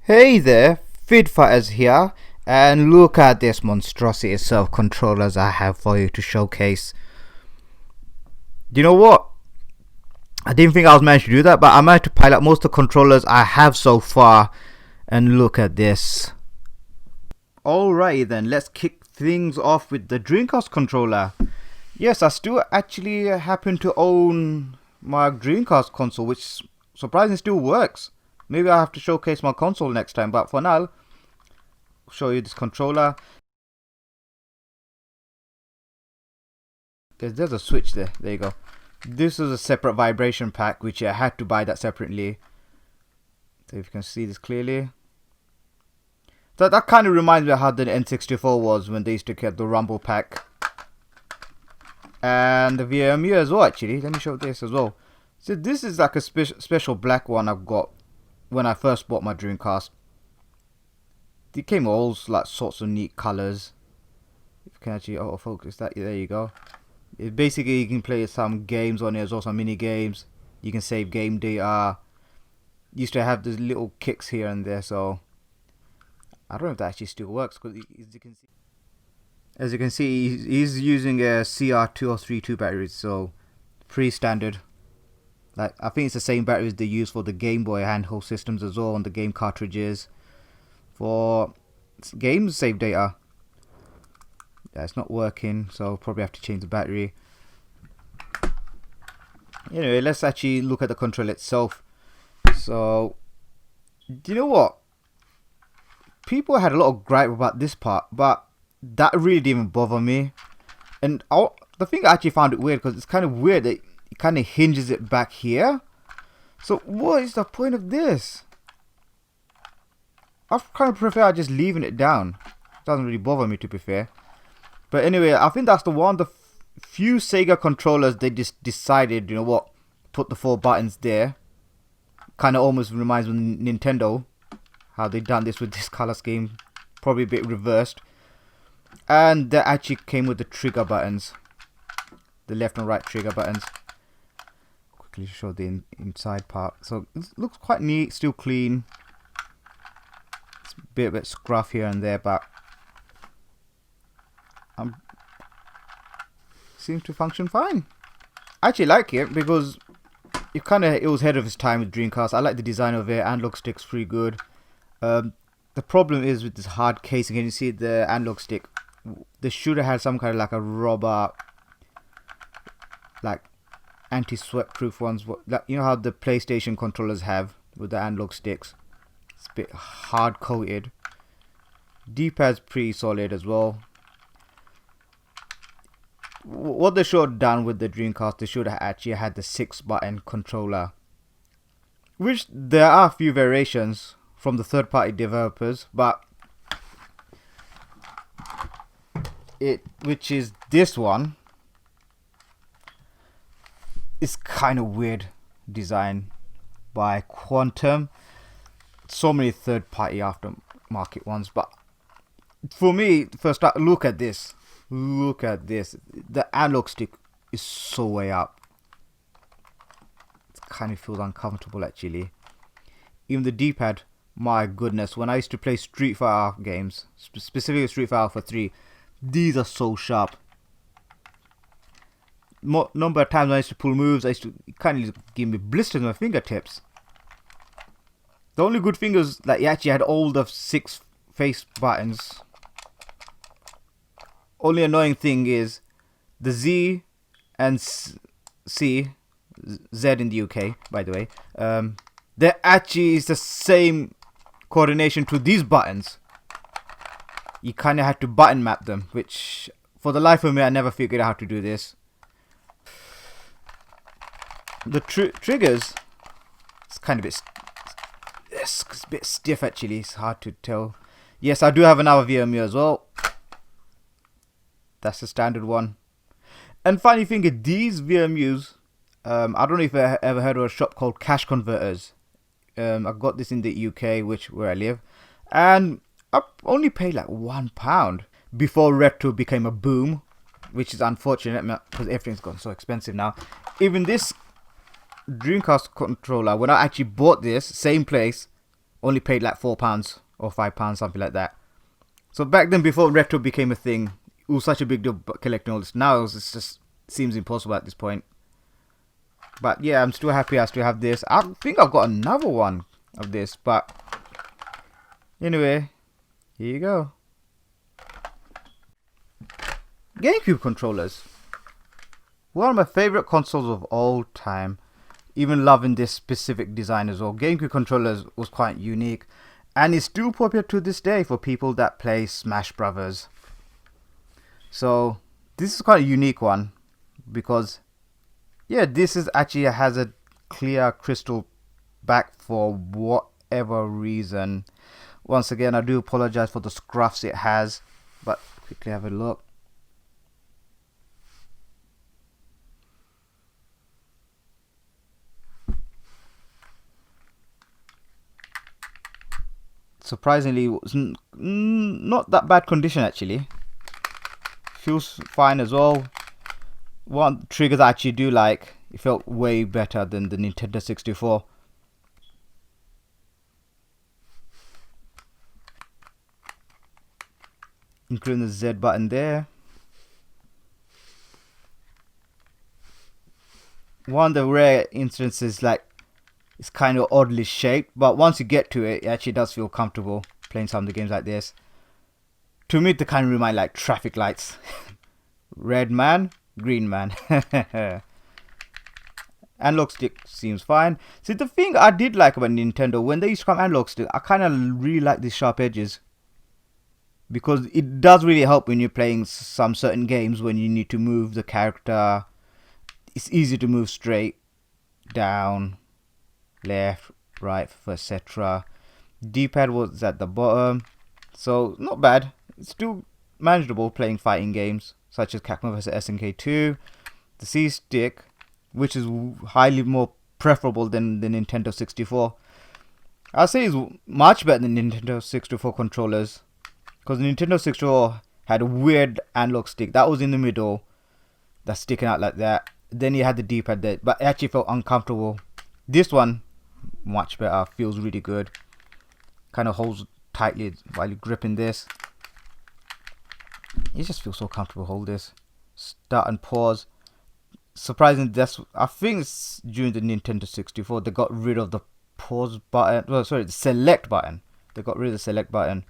Hey there, Fighters here, and look at this monstrosity of self-controllers I have for you to showcase. Do you know what? I didn't think I was managed to do that, but I managed to pilot most of the controllers I have so far, and look at this. Alrighty then, let's kick things off with the Dreamcast controller. Yes, I still actually happen to own my Dreamcast console, which surprisingly still works. Maybe I have to showcase my console next time, but for now, I'll show you this controller. There's a switch there. There you go. This is a separate vibration pack, which I had to buy that separately. So if you can see this clearly. That kind of reminds me of how the N64 was when they used to get the Rumble pack. And the VMU as well, actually. Let me show this as well. So this is like a special black one I've got when I first bought my Dreamcast. It came all like sorts of neat colors. If you can actually autofocus that, there you go. Basically, you can play some games on it. There's also mini games. You can save game data. Used to have these little kicks here and there, so I don't know if that actually still works. Because as you can see, he's using a CR2032 batteries, so pretty standard. Like, I think it's the same batteries they use for the Game Boy handheld systems as well on the game cartridges. For games save data. Yeah, it's not working, so probably have to change the battery. Anyway, let's actually look at the controller itself. So, do you know what? People had a lot of gripe about this part, but that really didn't even bother me. And the thing I actually found it weird, because it's kind of weird that it kind of hinges it back here. So what is the point of this? I kind of prefer just leaving it down. It doesn't really bother me, to be fair. But anyway, I think that's the one of the few Sega controllers they just decided, you know what, put the 4 buttons there. Kind of almost reminds me of Nintendo, how they done this with this color scheme. Probably a bit reversed. And that actually came with the trigger buttons. The left and right trigger buttons. Quickly show the inside part. So it looks quite neat, still clean. It's a bit scruff here and there, but seems to function fine. I actually like it because it was ahead of its time with Dreamcast. I like the design of it. Analog stick's pretty good. The problem is with this hard casing. Can you see the analog stick? They should have had some kind of like a rubber, like anti-sweat proof ones. You know how the PlayStation controllers have with the analog sticks. It's a bit hard coated. D-pad's pretty solid as well. What they should have done with the Dreamcast, they should have actually had the 6-button controller, which there are a few variations from the third-party developers, but which is this one, is kind of weird design by Quantum. So many third-party aftermarket ones, but for me, first look at this. Look at this. The analog stick is so way up. It kind of feels uncomfortable actually. Even the D-pad, my goodness. When I used to play Street Fighter games, specifically Street Fighter Alpha 3, these are so sharp. Number of times I used to pull moves, it kind of give me blisters on my fingertips. The only good thing was that you actually had all the 6 face buttons. Only annoying thing is the Z and Z in the UK, by the way, there actually is the same coordination to these buttons. You kind of had to button map them, which for the life of me I never figured out how to do this. The triggers, it's kind of a bit stiff actually. It's hard to tell. Yes, I do have another VMU as well. That's the standard one. And funny thing is, these VMUs, I don't know if you ever heard of a shop called Cash Converters. I got this in the UK, where I live, and I only paid like £1 before retro became a boom, which is unfortunate because everything's gotten so expensive now. Even this Dreamcast controller, when I actually bought this, same place, only paid like £4 or £5, something like that. So back then, before retro became a thing, it was such a big deal collecting all this. Now it just seems impossible at this point. But yeah, I'm still happy I still have this. I think I've got another one of this, but anyway, here you go. GameCube controllers. One of my favorite consoles of all time. Even loving this specific design as well. GameCube controllers was quite unique, and it's still popular to this day for people that play Smash Brothers. So this is quite a unique one because, yeah, this is actually has a clear crystal back for whatever reason. Once again, I do apologize for the scruffs it has, but quickly have a look. Surprisingly, it was not that bad condition actually. Feels fine as well. One trigger that I actually do like, it felt way better than the Nintendo 64. Including the Z button there. One of the rare instances, like, it's kind of oddly shaped, but once you get to it, it actually does feel comfortable playing some of the games like this. To me, they kind of remind like traffic lights. Red man, green man. Analog stick seems fine. See, the thing I did like about Nintendo, when they used to come analog stick, I kind of really like these sharp edges. Because it does really help when you're playing some certain games when you need to move the character. It's easy to move straight, down, left, right, etc. D-pad was at the bottom, so not bad. It's still manageable playing fighting games such as Capcom vs SNK 2. The C-stick, which is highly more preferable than the Nintendo 64. I'll say it's much better than Nintendo 64 controllers, because the Nintendo 64 had a weird analog stick that was in the middle, that's sticking out like that. Then you had the D-pad there, but it actually felt uncomfortable. This one, much better, feels really good. Kind of holds tightly while you're gripping this. You just feel so comfortable hold this. Start and pause. Surprisingly, I think it's during the Nintendo 64 they got rid of the pause button. Well, sorry, the select button. They got rid of the select button.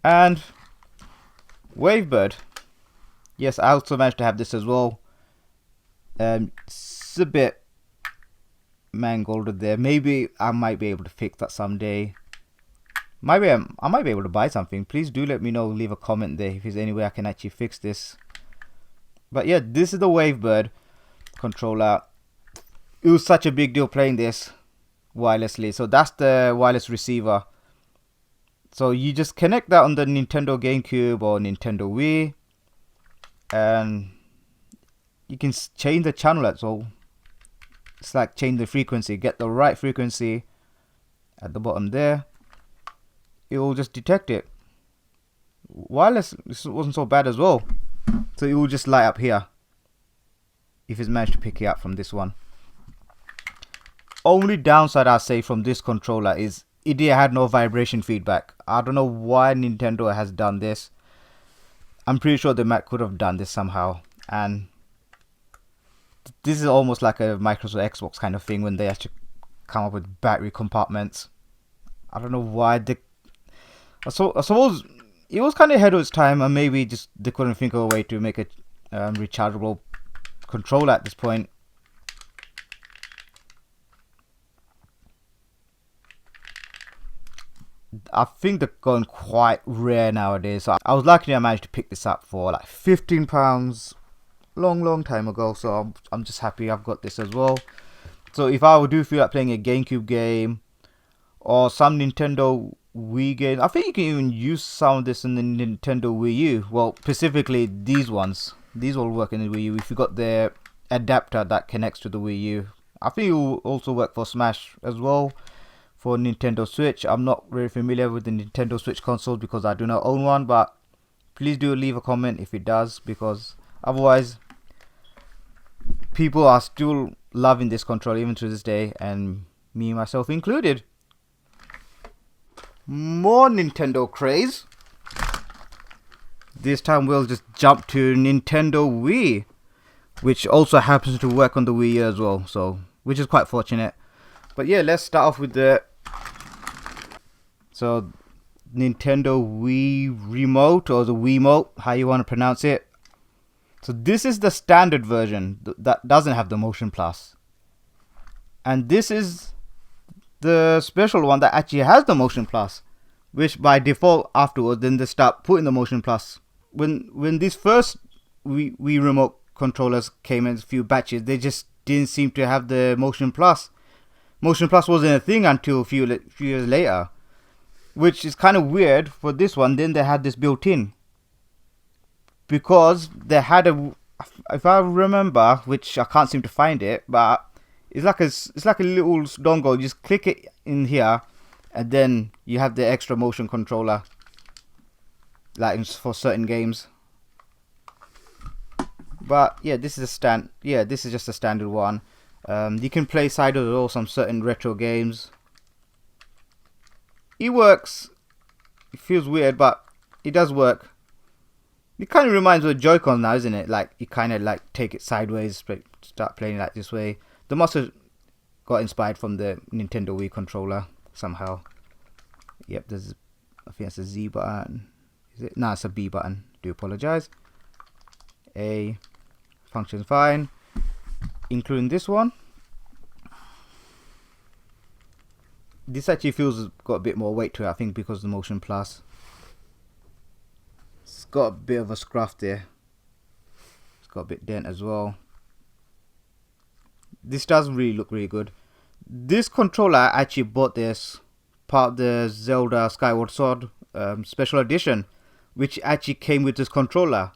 And Wavebird. Yes, I also managed to have this as well. It's a bit mangled there. Maybe I might be able to fix that someday. Maybe I might be able to buy something. Please do let me know. Leave a comment there if there's any way I can actually fix this. But yeah, this is the Wavebird controller. It was such a big deal playing this wirelessly. So that's the wireless receiver. So you just connect that on the Nintendo GameCube or Nintendo Wii, and you can change the channel. That's all. It's like change the frequency. Get the right frequency at the bottom there. It will just detect it. Wireless, this wasn't so bad as well. So it will just light up here if it's managed to pick it up from this one. Only downside I say from this controller is it had no vibration feedback. I don't know why Nintendo has done this. I'm pretty sure they could have done this somehow. And this is almost like a Microsoft Xbox kind of thing when they actually come up with battery compartments. I don't know why they. I suppose it was kind of ahead of its time, and maybe just they couldn't think of a way to make a rechargeable controller at this point. I think they're going quite rare nowadays. So I was lucky I managed to pick this up for like £15 long time ago. So I'm just happy I've got this as well. So if I do feel like playing a GameCube game or some Nintendo Wii game, I think you can even use some of this in the Nintendo Wii U. Well, specifically these ones. These will work in the Wii U if you got the adapter that connects to the Wii U. I think it will also work for Smash as well. For Nintendo Switch, I'm not very familiar with the Nintendo Switch console because I do not own one, but please do leave a comment if it does, because otherwise people are still loving this controller even to this day, and me myself included. more Nintendo craze. This time we'll just jump to Nintendo Wii, which also happens to work on the Wii U as well, so which is quite fortunate. But yeah, let's start off with the Nintendo Wii Remote, or the Wii Remote, how you want to pronounce it. So this is the standard version that doesn't have the Motion Plus, and this is the special one that actually has the Motion Plus, which by default afterwards then they start putting the Motion Plus. When these first Wii Remote controllers came in a few batches, they just didn't seem to have the Motion Plus. Motion Plus wasn't a thing until a few years later, which is kind of weird for this one. Then they had this built in, because they had if I remember, which I can't seem to find it, but it's like a little dongle. You just click it in here, and then you have the extra motion controller, like for certain games. But yeah, this is just a standard one. You can play side of all some certain retro games. It works. It feels weird, but it does work. It kind of reminds me of Joy-Con now, isn't it? Like you kind of like take it sideways, start playing like this way. They must have got inspired from the Nintendo Wii controller somehow. Yep, I think it's a Z button. Is it? No, it's a B button. Do apologize. A functions fine, including this one. This actually feels got a bit more weight to it, I think, because of the Motion Plus. It's got a bit of a scruff there. It's got a bit dent as well. This does really look really good. This controller, I actually bought this part of the Zelda Skyward Sword special edition, which actually came with this controller,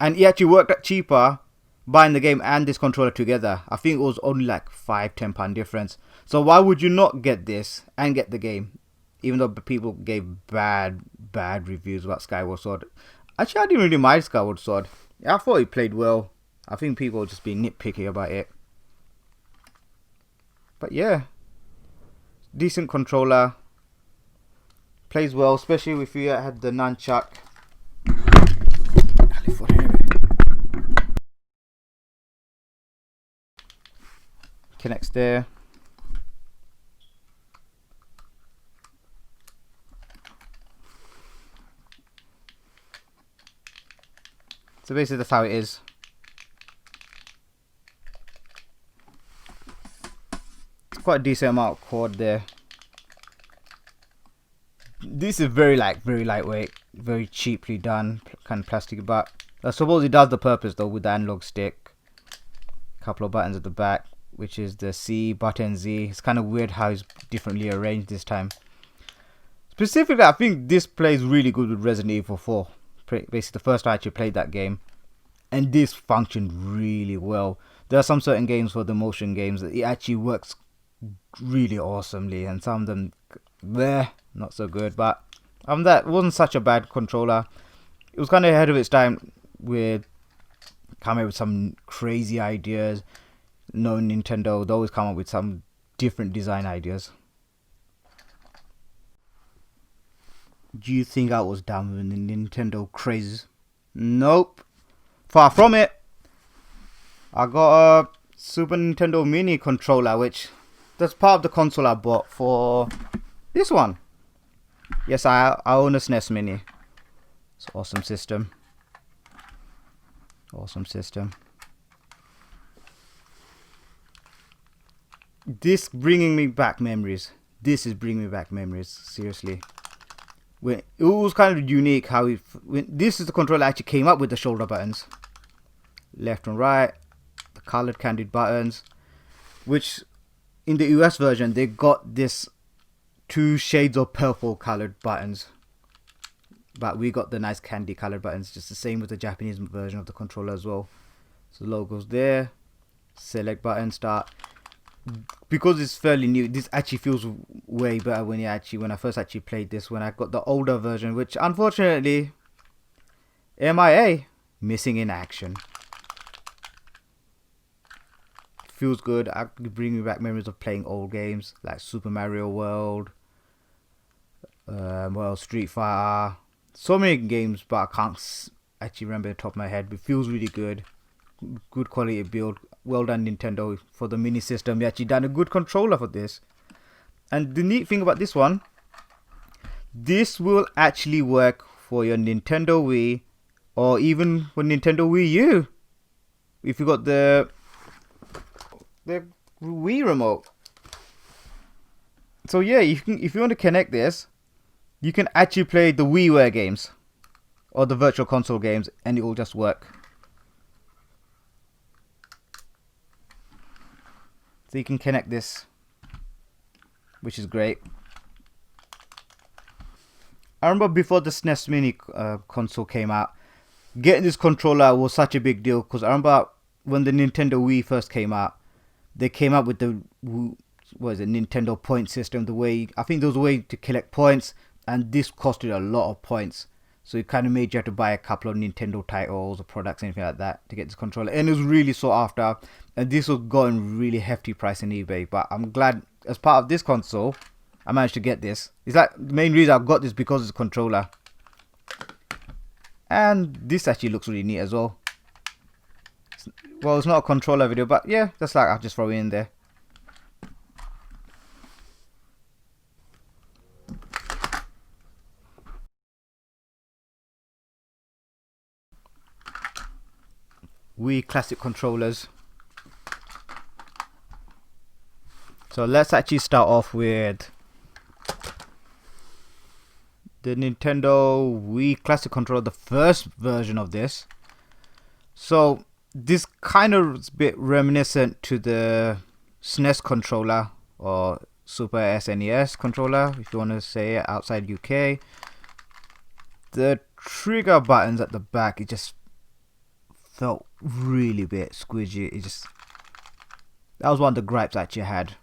and it actually worked out cheaper buying the game and this controller together. I think it was only like £5-10 difference. So why would you not get this and get the game, even though people gave bad reviews about Skyward Sword? Actually, I didn't really mind Skyward Sword. I thought it played well. I think people were just being nitpicky about it. But yeah, decent controller, plays well, especially if you had the nunchuck. Connects there. So basically that's how it is. It's quite a decent amount of cord there. This is very lightweight, very cheaply done, kind of plastic, but I suppose it does the purpose though with the analog stick. A couple of buttons at the back, which is the C button, Z. It's kind of weird how it's differently arranged this time. Specifically, I think this plays really good with Resident Evil 4. Basically the first time I actually played that game, and this functioned really well. There are some certain games for the motion games that it actually works really awesomely, and some of them not so good, but that wasn't such a bad controller. It was kind of ahead of its time with coming up with some crazy ideas. No, Nintendo, they always come up with some different design ideas. Do you think I was down with the Nintendo craze? Nope. Far from it. I got a Super Nintendo Mini controller, which that's part of the console I bought for this one. Yes, I own a SNES Mini. It's an awesome system. Awesome system. This bringing me back memories. This is bringing me back memories. Seriously. It was kind of unique how this is the controller that actually came up with the shoulder buttons, left and right, the colored candied buttons, which in the US version they got this 2 shades of purple colored buttons, but we got the nice candy colored buttons, just the same with the Japanese version of the controller as well. So the logo's there, select button, start. Because it's fairly new, this actually feels way better when I first actually played this, when I got the older version, which unfortunately MIA, missing in action. Feels good. I could bring me back memories of playing old games like Super Mario World, Well, Street Fighter, so many games, but I can't actually remember the top of my head. It feels really good. Good quality build. Well done, Nintendo, for the mini system. You actually done a good controller for this. And the neat thing about this one, this will actually work for your Nintendo Wii or even for Nintendo Wii U. If you got the Wii Remote. So yeah, if you want to connect this, you can actually play the WiiWare games or the Virtual Console games, and it will just work. So you can connect this, which is great. I remember before the SNES Mini console came out, getting this controller was such a big deal, because I remember when the Nintendo Wii first came out, they came up with the Nintendo point system. I think there was a way to collect points, and this costed a lot of points. So it kind of made you have to buy a couple of Nintendo titles or products, anything like that, to get this controller. And it was really sought after, and this was going really hefty price on eBay. But I'm glad, as part of this console, I managed to get this. It's like the main reason I got this, because it's a controller. And this actually looks really neat as well. Well, it's not a controller video, but yeah, that's like I'll just throw it in there. Wii Classic controllers. So let's actually start off with the Nintendo Wii Classic controller, the first version of this. So this kind of is a bit reminiscent to the SNES controller, or Super SNES controller, if you want to say it outside UK. The trigger buttons at the back, it just felt really bit squidgy. That was one of the gripes I actually had.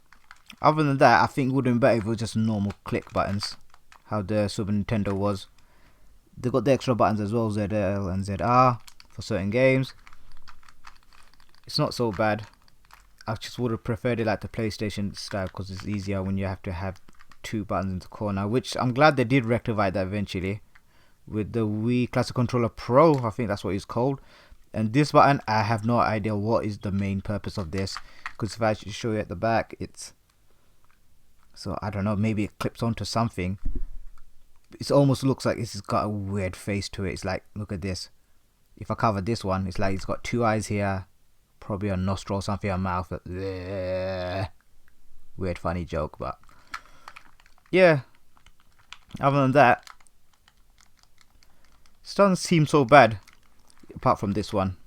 Other than that, I think it would have been better if it was just normal click buttons, how the Super Nintendo was. They got the extra buttons as well, ZL and ZR for certain games. It's not so bad. I just would have preferred it like the PlayStation style, because it's easier when you have to have two buttons in the corner, which I'm glad they did rectify that eventually with the Wii Classic Controller Pro. I think that's what it's called. And this button, I have no idea what is the main purpose of this, because if I actually show you at the back, so I don't know, maybe it clips onto something. It almost looks like it's got a weird face to it. It's like, look at this. If I cover this one, it's like it's got two eyes here, probably a nostril or something, a mouth. Weird funny joke, but yeah, other than that, it doesn't seem so bad. Apart from this one,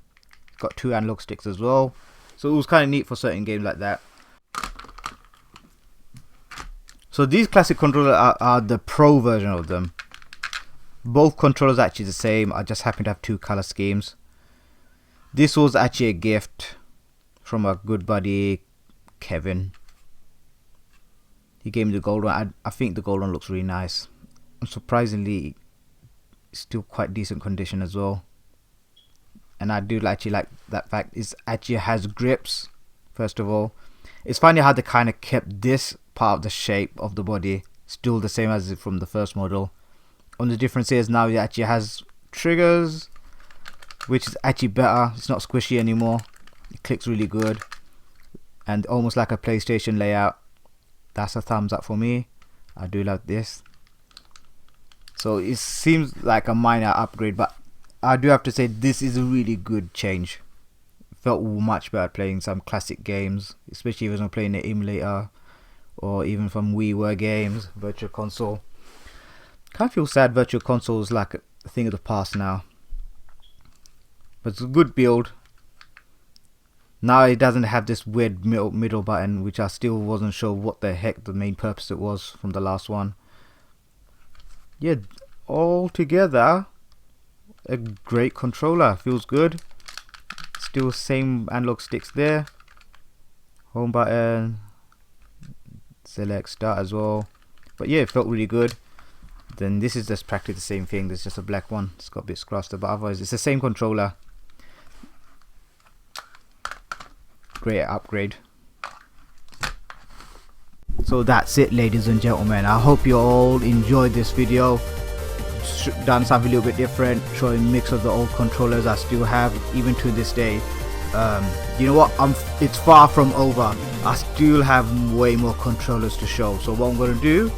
got two analog sticks as well, so it was kind of neat for certain games like that. So these classic controllers are the Pro version of them. Both controllers are actually the same. I just happen to have two color schemes. This was actually a gift from a good buddy, Kevin. He gave me the gold one. I think the gold one looks really nice. And surprisingly, it's still quite decent condition as well. And I do actually like that fact it actually has grips. First of all, it's funny how they kind of kept this part of the shape of the body still the same as from the first model. Only difference is now it actually has triggers, which is actually better. It's not squishy anymore. It clicks really good, and almost like a PlayStation layout. That's a thumbs up for me. I do like this. So it seems like a minor upgrade, but I do have to say this is a really good change. It felt much better playing some classic games, especially if I was playing the emulator or even from WiiWare games, Virtual Console. Kind of feel sad Virtual Console is like a thing of the past now. But it's a good build. Now it doesn't have this weird middle button, which I still wasn't sure what the heck the main purpose it was from the last one. Yeah, all together, a great controller. Feels good. Still same analog sticks there. Home button. Select start as well. But yeah, it felt really good. Then this is just practically the same thing. There's just a black one. It's got a bit scratched, but otherwise it's the same controller. Great upgrade. So that's it, ladies and gentlemen. I hope you all enjoyed this video. Done something a little bit different, showing a mix of the old controllers I still have even to this day. You know what, it's far from over. I still have way more controllers to show. So what I'm gonna do,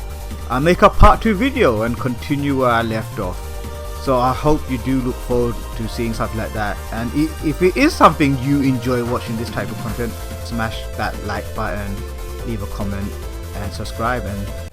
I'll make a part 2 video and continue where I left off. So I hope you do look forward to seeing something like that. And if it is something you enjoy watching, this type of content, smash that like button, leave a comment and subscribe, and